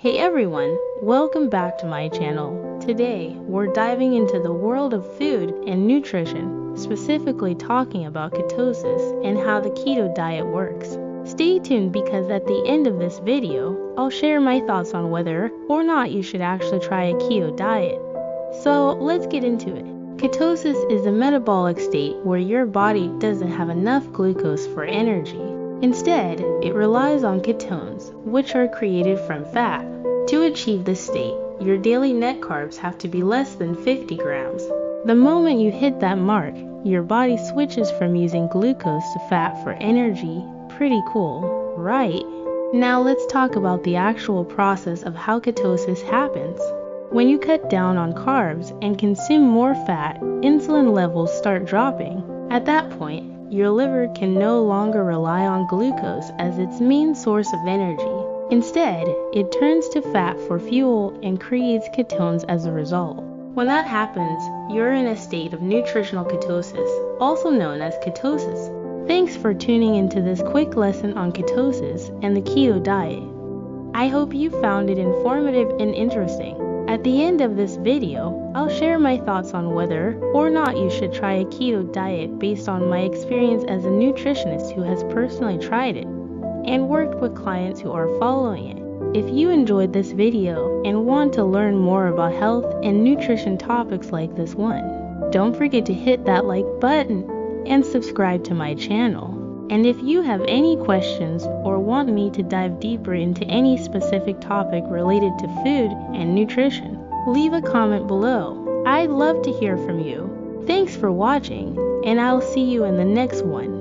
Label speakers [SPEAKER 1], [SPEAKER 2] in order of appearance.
[SPEAKER 1] Hey everyone, welcome back to my channel. Today, we're diving into the world of food and nutrition, specifically talking about ketosis and how the keto diet works. Stay tuned because at the end of this video, I'll share my thoughts on whether or not you should actually try a keto diet. So let's get into it. Ketosis is a metabolic state where your body doesn't have enough glucose for energy. Instead, it relies on ketones, which are created from fat. To achieve this state, your daily net carbs have to be less than 50 grams. The moment you hit that mark, your body switches from using glucose to fat for energy. Pretty cool, right? Now let's talk about the actual process of how ketosis happens. When you cut down on carbs and consume more fat, insulin levels start dropping. At that point, your liver can no longer rely on glucose as its main source of energy. Instead, it turns to fat for fuel and creates ketones as a result. When that happens, you're in a state of nutritional ketosis, also known as ketosis. Thanks for tuning into this quick lesson on ketosis and the keto diet. I hope you found it informative and interesting. At the end of this video, I'll share my thoughts on whether or not you should try a keto diet based on my experience as a nutritionist who has personally tried it and worked with clients who are following it. If you enjoyed this video and want to learn more about health and nutrition topics like this one, don't forget to hit that like button and subscribe to my channel. And if you have any questions or want me to dive deeper into any specific topic related to food and nutrition, leave a comment below. I'd love to hear from you. Thanks for watching, and I'll see you in the next one.